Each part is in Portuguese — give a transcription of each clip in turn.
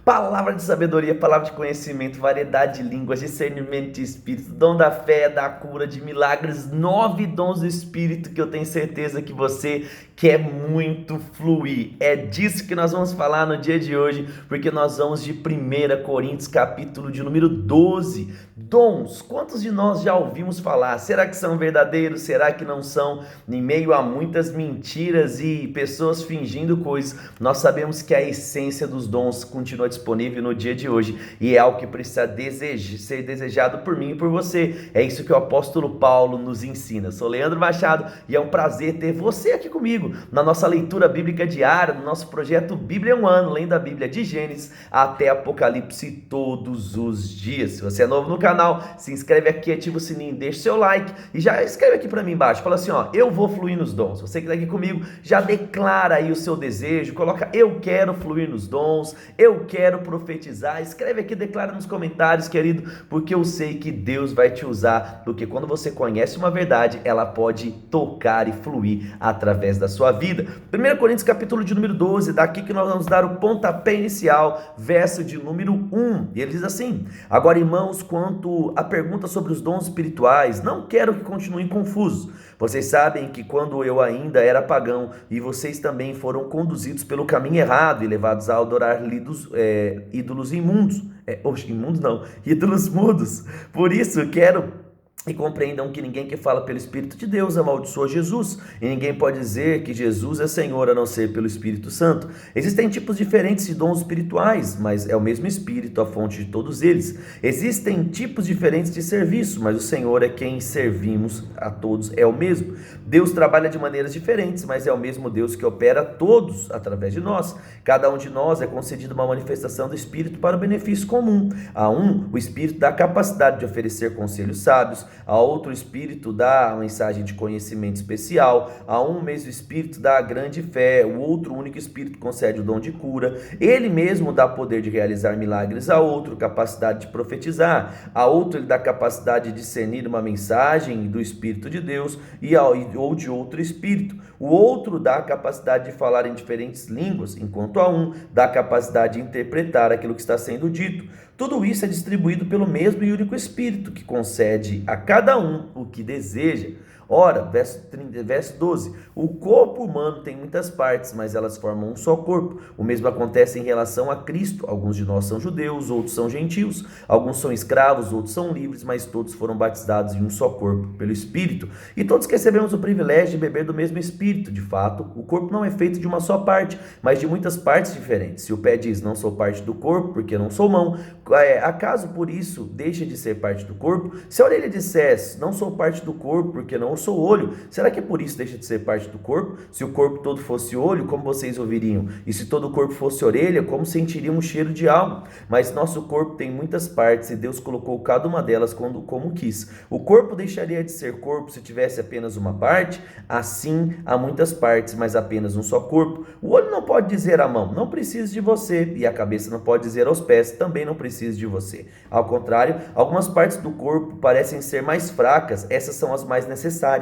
Palavra de sabedoria, palavra de conhecimento, variedade de línguas, discernimento de espírito, dom da fé, da cura, de milagres, 9 dons do espírito que eu tenho certeza que você quer muito fluir. É disso que nós vamos falar no dia de hoje, porque nós vamos de 1 Coríntios, capítulo de número 12. Dons, quantos de nós já ouvimos falar? Será que são verdadeiros? Será que não são? Em meio a muitas mentiras e pessoas fingindo coisas, nós sabemos que a essência dos dons continua disponível no dia de hoje e é algo que precisa ser desejado por mim e por você. É isso que o apóstolo Paulo nos ensina. Eu sou Leandro Machado e é um prazer ter você aqui comigo na nossa leitura bíblica diária, no nosso projeto Bíblia em um Ano, lendo a Bíblia de Gênesis até Apocalipse todos os dias. Se você é novo no canal, se inscreve aqui, ativa o sininho, deixa o seu like e já escreve aqui para mim embaixo, fala assim, ó, eu vou fluir nos dons. Você que está aqui comigo, já declara aí o seu desejo, coloca eu quero fluir nos dons, eu quero profetizar, escreve aqui, declara nos comentários, querido, porque eu sei que Deus vai te usar, porque quando você conhece uma verdade, ela pode tocar e fluir através da sua vida. 1 Coríntios capítulo de número 12, daqui que nós vamos dar o pontapé inicial, verso de número 1, e ele diz assim, agora irmãos, quanto à pergunta sobre os dons espirituais, não quero que continuem confusos, vocês sabem que quando eu ainda era pagão e vocês também foram conduzidos pelo caminho errado e levados a adorar ídolos imundos, imundos não, ídolos mudos, por isso quero e compreendam que ninguém que fala pelo Espírito de Deus amaldiçoa Jesus, e ninguém pode dizer que Jesus é Senhor a não ser pelo Espírito Santo. Existem tipos diferentes de dons espirituais, mas é o mesmo Espírito a fonte de todos eles. Existem tipos diferentes de serviço, mas o Senhor é quem servimos a todos, é o mesmo. Deus trabalha de maneiras diferentes, mas é o mesmo Deus que opera todos através de nós. Cada um de nós é concedido uma manifestação do Espírito para o benefício comum. A um, o Espírito dá a capacidade de oferecer conselhos sábios, a outro Espírito dá a mensagem de conhecimento especial, a um mesmo Espírito dá a grande fé, o outro único Espírito concede o dom de cura, ele mesmo dá poder de realizar milagres a outro, capacidade de profetizar, a outro ele dá capacidade de discernir uma mensagem do Espírito de Deus ou de outro Espírito, o outro dá a capacidade de falar em diferentes línguas, enquanto a um dá a capacidade de interpretar aquilo que está sendo dito. Tudo isso é distribuído pelo mesmo e único Espírito, que concede a cada um o que deseja. Ora, verso 12, o corpo humano tem muitas partes, mas elas formam um só corpo. O mesmo acontece em relação a Cristo. Alguns de nós são judeus, outros são gentios. Alguns são escravos, outros são livres, mas todos foram batizados em um só corpo, pelo Espírito. E todos recebemos o privilégio de beber do mesmo Espírito. De fato, o corpo não é feito de uma só parte, mas de muitas partes diferentes. Se o pé diz, não sou parte do corpo, porque não sou mão, acaso por isso deixa de ser parte do corpo? Se a orelha disser, não sou parte do corpo, porque não sou olho, será que é por isso deixa de ser parte do corpo? Se o corpo todo fosse olho, como vocês ouviriam? E se todo o corpo fosse orelha, como sentiriam o cheiro de algo? Mas nosso corpo tem muitas partes e Deus colocou cada uma delas como quis. O corpo deixaria de ser corpo se tivesse apenas uma parte? Assim, há muitas partes, mas apenas um só corpo. O olho não pode dizer à mão, não preciso de você, e a cabeça não pode dizer aos pés, também não preciso de você. Ao contrário, algumas partes do corpo parecem ser mais fracas, essas são as mais necessárias,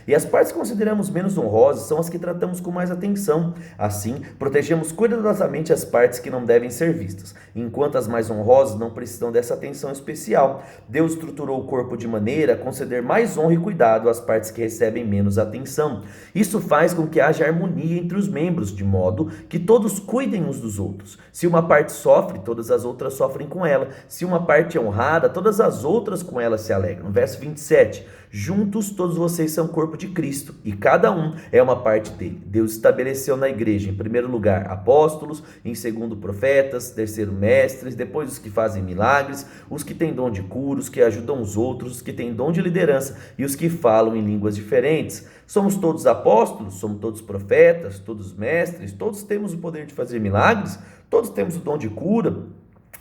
e as partes que consideramos menos honrosas são as que tratamos com mais atenção. Assim, protegemos cuidadosamente as partes que não devem ser vistas, enquanto as mais honrosas não precisam dessa atenção especial. Deus estruturou o corpo de maneira a conceder mais honra e cuidado às partes que recebem menos atenção. Isso faz com que haja harmonia entre os membros, de modo que todos cuidem uns dos outros. Se uma parte sofre, todas as outras sofrem com ela. Se uma parte é honrada, todas as outras com ela se alegram. Verso 27. Juntos todos vocês são corpo de Cristo e cada um é uma parte dele. Deus estabeleceu na igreja, em primeiro lugar, apóstolos, em segundo, profetas, terceiro, mestres, depois os que fazem milagres, os que têm dom de cura, os que ajudam os outros, os que têm dom de liderança e os que falam em línguas diferentes. Somos todos apóstolos, somos todos profetas, todos mestres, todos temos o poder de fazer milagres, todos temos o dom de cura.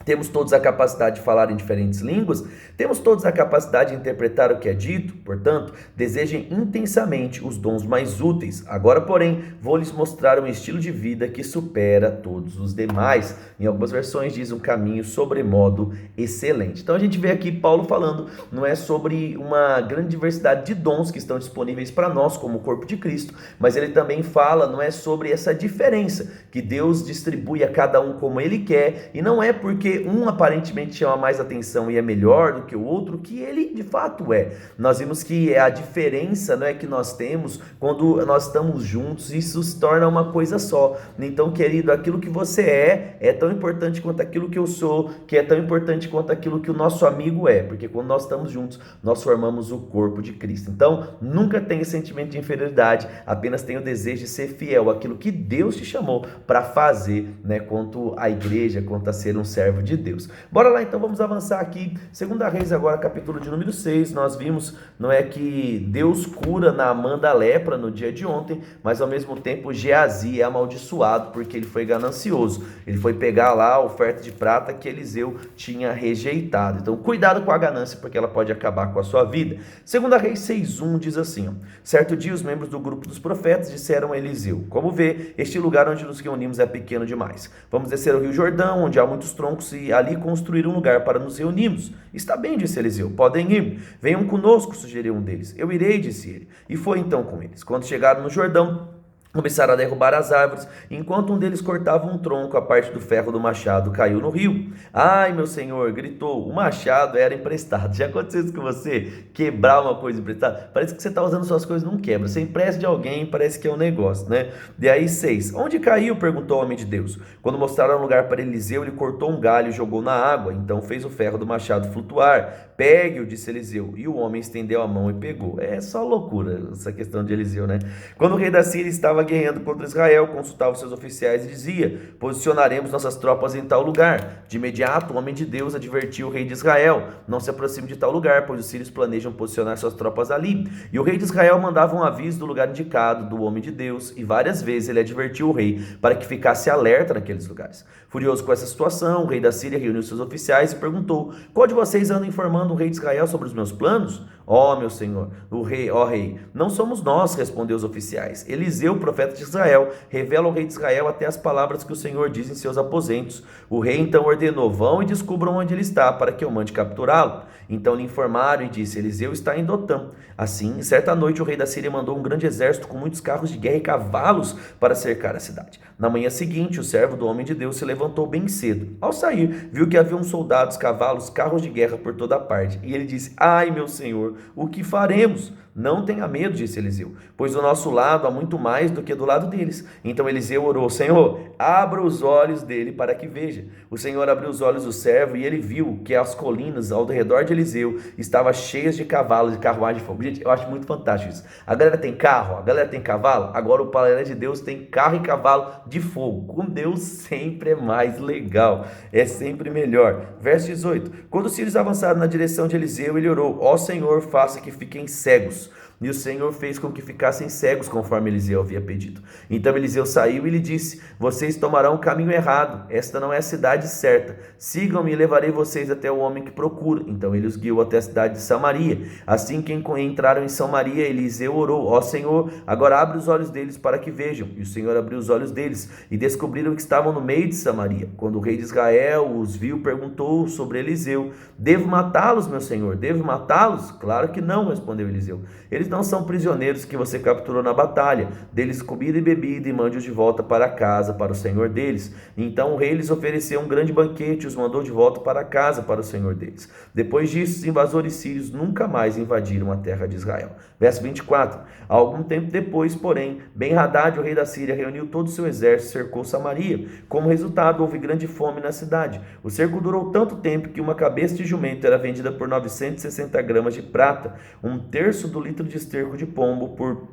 Temos todos a capacidade de falar em diferentes línguas? Temos todos a capacidade de interpretar o que é dito? Portanto, desejem intensamente os dons mais úteis. Agora, porém, vou lhes mostrar um estilo de vida que supera todos os demais. Em algumas versões diz um caminho sobremodo excelente. Então a gente vê aqui Paulo falando, não é sobre uma grande diversidade de dons que estão disponíveis para nós como corpo de Cristo, mas ele também fala, não é sobre essa diferença que Deus distribui a cada um como ele quer, e não é porque um aparentemente chama mais atenção e é melhor do que o outro, que ele de fato é. Nós vimos que a diferença, não é, que nós temos quando nós estamos juntos, isso se torna uma coisa só. Então, querido, aquilo que você é tão importante quanto aquilo que eu sou, que é tão importante quanto aquilo que o nosso amigo é, porque quando nós estamos juntos, nós formamos o corpo de Cristo. Então, nunca tenha sentimento de inferioridade, apenas tenha o desejo de ser fiel àquilo que Deus te chamou para fazer, né, quanto à igreja, quanto a ser um servo de Deus. Bora lá então, vamos avançar aqui. 2 Reis agora, capítulo de número 6, nós vimos, não é, que Deus cura Naamã da lepra no dia de ontem, mas ao mesmo tempo Geazi é amaldiçoado porque ele foi ganancioso. Ele foi pegar lá a oferta de prata que Eliseu tinha rejeitado. Então, cuidado com a ganância, porque ela pode acabar com a sua vida. 2 Reis 6:1 diz assim, ó: certo dia os membros do grupo dos profetas disseram a Eliseu: como vê, este lugar onde nos reunimos é pequeno demais. Vamos descer ao rio Jordão, onde há muitos troncos, e ali construir um lugar para nos reunirmos. Está bem, disse Eliseu, podem ir. Venham conosco, sugeriu um deles. Eu irei, disse ele. E foi então com eles. Quando chegaram no Jordão, começaram a derrubar as árvores, enquanto um deles cortava um tronco, a parte do ferro do machado caiu no rio. Ai, meu senhor, gritou, o machado era emprestado. Já aconteceu isso com você? Quebrar uma coisa emprestada? Parece que você está usando suas coisas, não quebra. Você empresta de alguém, parece que é um negócio, né? E aí 6, onde caiu? Perguntou o homem de Deus. Quando mostraram um lugar para Eliseu, ele cortou um galho e jogou na água, então fez o ferro do machado flutuar. Pegue-o, disse Eliseu, e o homem estendeu a mão e pegou. É só loucura essa questão de Eliseu, né? Quando o rei da Síria estava guerreando contra Israel, consultava os seus oficiais e dizia: posicionaremos nossas tropas em tal lugar. De imediato, o homem de Deus advertiu o rei de Israel: não se aproxime de tal lugar, pois os sírios planejam posicionar suas tropas ali. E o rei de Israel mandava um aviso do lugar indicado do homem de Deus, e várias vezes ele advertiu o rei para que ficasse alerta naqueles lugares. Furioso com essa situação, o rei da Síria reuniu seus oficiais e perguntou: qual de vocês anda informando o rei de Israel sobre os meus planos? Ó, meu senhor, ó rei, não somos nós, respondeu os oficiais. Eliseu, profeta de Israel, revela ao rei de Israel até as palavras que o Senhor diz em seus aposentos. O rei então ordenou: vão e descubram onde ele está, para que eu mande capturá-lo. Então lhe informaram e disse: Eliseu está em Dotã. Assim, certa noite o rei da Síria mandou um grande exército com muitos carros de guerra e cavalos para cercar a cidade. Na manhã seguinte, o servo do homem de Deus se levantou bem cedo. Ao sair, viu que haviam soldados, cavalos, carros de guerra por toda parte. E ele disse: ai, meu senhor, o que faremos? Não tenha medo, disse Eliseu, pois do nosso lado há muito mais do que do lado deles. Então Eliseu orou: Senhor, abra os olhos dele para que veja. O Senhor abriu os olhos do servo e ele viu que as colinas ao redor de Eliseu estavam cheias de cavalos e carruagem de fogo. Gente, eu acho muito fantástico isso. A galera tem carro, a galera tem cavalo, agora o paladar de Deus tem carro e cavalo de fogo. Com Deus sempre é mais legal, é sempre melhor. Verso 18, quando os sírios avançaram na direção de Eliseu, ele orou: ó Senhor, faça que fiquem cegos. E o Senhor fez com que ficassem cegos, conforme Eliseu havia pedido. Então Eliseu saiu e lhe disse: vocês tomarão o caminho errado, esta não é a cidade certa. Sigam-me e levarei vocês até o homem que procura. Então ele os guiou até a cidade de Samaria. Assim que entraram em Samaria, Eliseu orou: ó Senhor, agora abre os olhos deles para que vejam. E o Senhor abriu os olhos deles e descobriram que estavam no meio de Samaria. Quando o rei de Israel os viu, perguntou sobre Eliseu: devo matá-los, meu senhor? Devo matá-los? Claro que não, respondeu Eliseu. Eles não são prisioneiros que você capturou na batalha. Deles comida e bebida, e mande-os de volta para casa, para o senhor deles. Então o rei lhes ofereceu um grande banquete e os mandou de volta para casa, para o senhor deles. Depois disso, os invasores sírios nunca mais invadiram a terra de Israel. Verso 24. Algum tempo depois, porém, Ben-Hadad, o rei da Síria, reuniu todo o seu exército e cercou Samaria. Como resultado, houve grande fome na cidade. O cerco durou tanto tempo que uma cabeça de jumento era vendida por 960 gramas de prata, um terço do litro de esterco de pombo por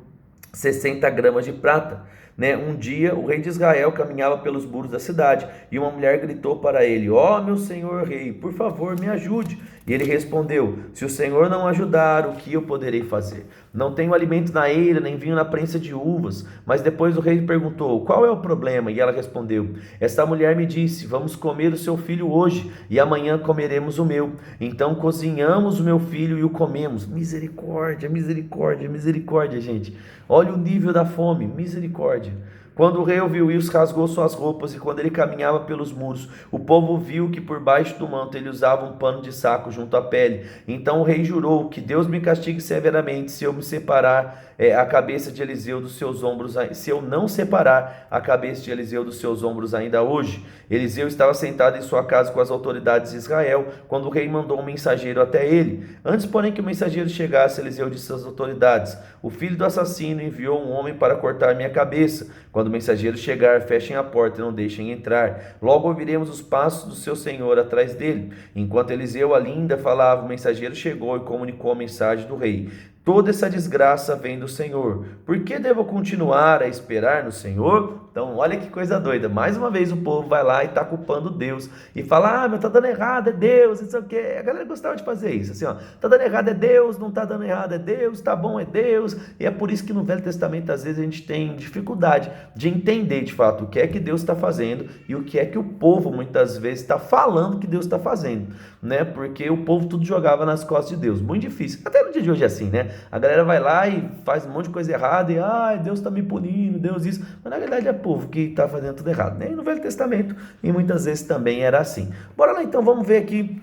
60 gramas de prata. né? Um dia o rei de Israel caminhava pelos muros da cidade e uma mulher gritou para ele: ó, meu senhor rei, por favor, me ajude. E ele respondeu: se o Senhor não ajudar, o que eu poderei fazer? Não tenho alimento na eira, nem vinho na prensa de uvas. Mas depois o rei perguntou: qual é o problema? E ela respondeu: esta mulher me disse: vamos comer o seu filho hoje, e amanhã comeremos o meu. Então cozinhamos o meu filho e o comemos. Misericórdia, misericórdia, misericórdia, gente. Olha o nível da fome, misericórdia. Quando o rei ouviu isso, rasgou suas roupas, e quando ele caminhava pelos muros, o povo viu que por baixo do manto ele usava um pano de saco junto à pele. Então o rei jurou: que Deus me castigue severamente se eu me separar a cabeça de Eliseu dos seus ombros, se eu não separar a cabeça de Eliseu dos seus ombros ainda hoje. Eliseu estava sentado em sua casa com as autoridades de Israel, quando o rei mandou um mensageiro até ele. Antes, porém, que o mensageiro chegasse, Eliseu disse às autoridades: o filho do assassino enviou um homem para cortar minha cabeça. Quando o mensageiro chegar, fechem a porta e não deixem entrar. Logo ouviremos os passos do seu senhor atrás dele. Enquanto Eliseu ainda falava, o mensageiro chegou e comunicou a mensagem do rei: toda essa desgraça vem do Senhor. Por que devo continuar a esperar no Senhor? Então, olha que coisa doida. Mais uma vez o povo vai lá e está culpando Deus. E fala: mas tá dando errado, é Deus, não sei o quê. A galera gostava de fazer isso. Assim, ó, tá dando errado, é Deus, não tá dando errado, é Deus, tá bom, é Deus. E é por isso que no Velho Testamento, às vezes, a gente tem dificuldade de entender, de fato, o que é que Deus está fazendo e o que é que o povo, muitas vezes, está falando que Deus está fazendo, né? Porque o povo tudo jogava nas costas de Deus. Muito difícil. Até no dia de hoje é assim, né? A galera vai lá e faz um monte de coisa errada e Deus está me punindo, Deus isso. Mas na verdade é o povo que está fazendo tudo errado, né? E no Velho Testamento, e muitas vezes também era assim. Bora lá então, vamos ver aqui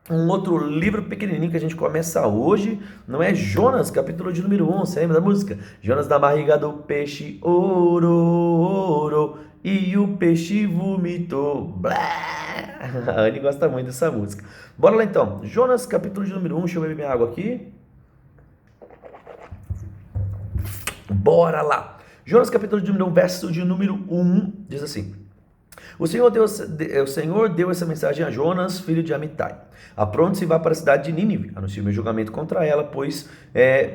um outro livro pequenininho que a gente começa hoje. Não é Jonas, capítulo de número 1, você lembra da música? Jonas da barriga do peixe orou, e o peixe vomitou. Blá! A Anne gosta muito dessa música. Bora lá então, Jonas, capítulo de número 1, deixa eu beber minha água aqui. Bora lá. Jonas capítulo de número 1, verso de número 1, diz assim: o Senhor deu essa mensagem a Jonas, filho de Amitai: apronte-se e vá para a cidade de Nínive, anuncie meu julgamento contra ela, pois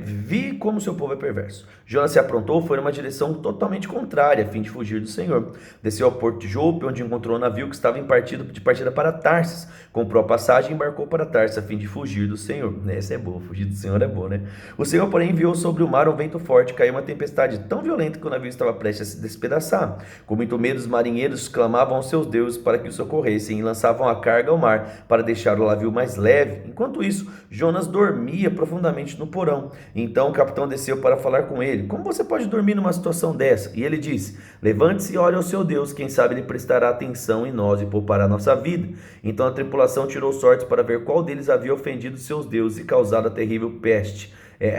vi como seu povo é perverso. Jonas se aprontou, foi numa direção totalmente contrária, a fim de fugir do Senhor. Desceu ao porto de Jope, onde encontrou um navio que estava de partida para Tarsis. Comprou a passagem e embarcou para Tarsis, a fim de fugir do Senhor. Essa é boa, fugir do Senhor é boa, né? O Senhor, porém, enviou sobre o mar um vento forte, caiu uma tempestade tão violenta que o navio estava prestes a se despedaçar. Com muito medo, os marinheiros clamavam aos seus deuses para que o socorressem e lançavam a carga ao mar para deixar o navio mais leve. Enquanto isso, Jonas dormia profundamente no porão. Então o capitão desceu para falar com ele: como você pode dormir numa situação dessa? E ele disse: levante-se e ore ao seu Deus, quem sabe ele prestará atenção em nós e poupará nossa vida. Então a tripulação tirou sortes para ver qual deles havia ofendido seus deuses e causado a terrível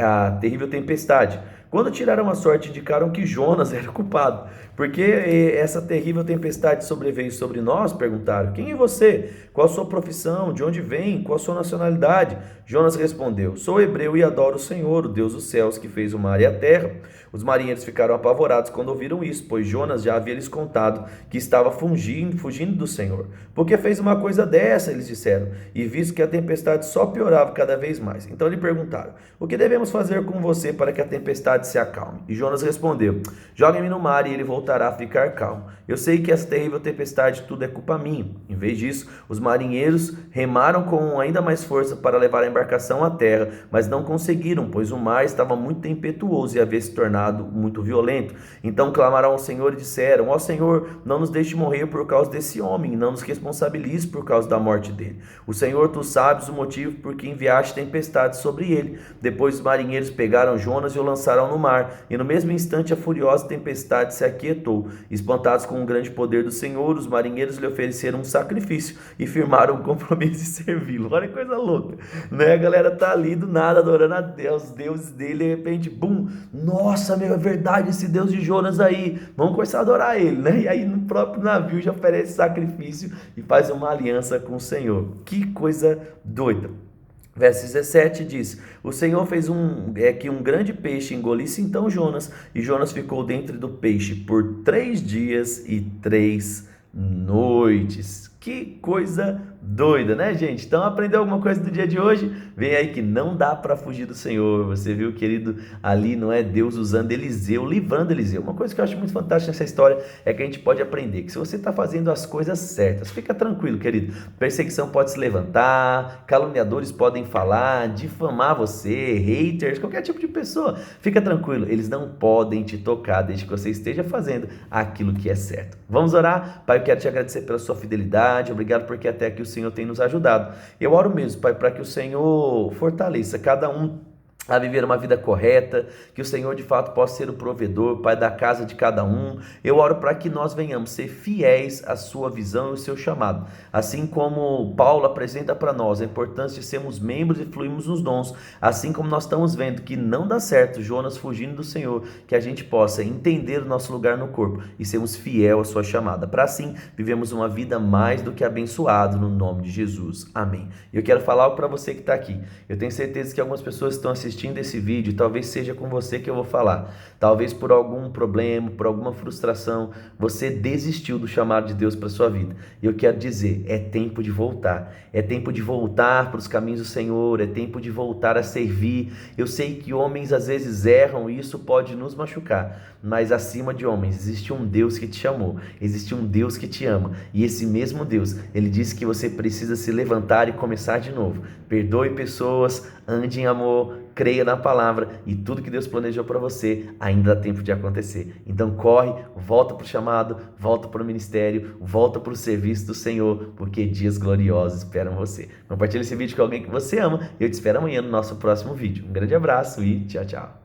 a terrível tempestade. Quando tiraram a sorte, indicaram que Jonas era o culpado. Porque essa terrível tempestade sobreveio sobre nós? Perguntaram. Quem é você? Qual a sua profissão? De onde vem? Qual a sua nacionalidade? Jonas respondeu: sou hebreu e adoro o Senhor, o Deus dos céus, que fez o mar e a terra. Os marinheiros ficaram apavorados quando ouviram isso, pois Jonas já havia lhes contado que estava fugindo do Senhor. Por que fez uma coisa dessa? Eles disseram, e visto que a tempestade só piorava cada vez mais. Então lhe perguntaram: o que devemos fazer com você para que a tempestade se acalme? E Jonas respondeu: jogue-me no mar e ele voltará a ficar calmo. Eu sei que essa terrível tempestade tudo é culpa minha. Em vez disso, os marinheiros remaram com ainda mais força para levar a embarcação à terra, mas não conseguiram, pois o mar estava muito impetuoso e havia se tornado muito violento. Então clamaram ao Senhor e disseram: ó Senhor, não nos deixe morrer por causa desse homem, não nos responsabilize por causa da morte dele. O Senhor, tu sabes o motivo por que enviaste tempestade sobre ele. Depois os marinheiros pegaram Jonas e o lançaram no mar, e no mesmo instante a furiosa tempestade se aquietou. Espantados com o grande poder do Senhor, os marinheiros lhe ofereceram um sacrifício e firmaram um compromisso de servi-lo. Olha que coisa louca, né? A galera tá ali do nada adorando a Deus, os deuses dele, de repente, bum, nossa, meu, é verdade esse Deus de Jonas aí, vamos começar a adorar ele, né? E aí no próprio navio já oferece sacrifício e faz uma aliança com o Senhor. Que coisa doida. Verso 17 diz: o Senhor fez que um grande peixe engolisse então Jonas, e Jonas ficou dentro do peixe por 3 dias e 3 noites. Que coisa doida, né, gente? Então, aprendeu alguma coisa do dia de hoje? Vem aí que não dá para fugir do Senhor. Você viu, querido, ali não é Deus usando Eliseu, livrando Eliseu. Uma coisa que eu acho muito fantástica nessa história é que a gente pode aprender que se você está fazendo as coisas certas, fica tranquilo, querido. Perseguição pode se levantar, caluniadores podem falar, difamar você, haters, qualquer tipo de pessoa. Fica tranquilo, eles não podem te tocar desde que você esteja fazendo aquilo que é certo. Vamos orar? Pai, eu quero te agradecer pela sua fidelidade. Obrigado porque até aqui o Senhor tem nos ajudado. Eu oro mesmo, Pai, para que o Senhor fortaleça cada um a viver uma vida correta, que o Senhor de fato possa ser o provedor, Pai, da casa de cada um. Eu oro para que nós venhamos ser fiéis à sua visão e ao seu chamado, assim como Paulo apresenta para nós a importância de sermos membros e fluirmos nos dons, assim como nós estamos vendo que não dá certo Jonas fugindo do Senhor, que a gente possa entender o nosso lugar no corpo e sermos fiel à sua chamada, para assim vivemos uma vida mais do que abençoada no nome de Jesus. Amém. E eu quero falar algo para você que está aqui. Eu tenho certeza que algumas pessoas estão assistindo esse vídeo, talvez seja com você que eu vou falar, talvez por algum problema, por alguma frustração, você desistiu do chamado de Deus para sua vida, e eu quero dizer, é tempo de voltar para os caminhos do Senhor, é tempo de voltar a servir. Eu sei que homens às vezes erram e isso pode nos machucar, mas acima de homens existe um Deus que te chamou, existe um Deus que te ama, e esse mesmo Deus, ele disse que você precisa se levantar e começar de novo. Perdoe pessoas, ande em amor, creia na palavra, e tudo que Deus planejou para você ainda dá tempo de acontecer. Então corre, volta para o chamado, volta para o ministério, volta para o serviço do Senhor, porque dias gloriosos esperam você. Compartilhe esse vídeo com alguém que você ama, e eu te espero amanhã no nosso próximo vídeo. Um grande abraço e tchau, tchau.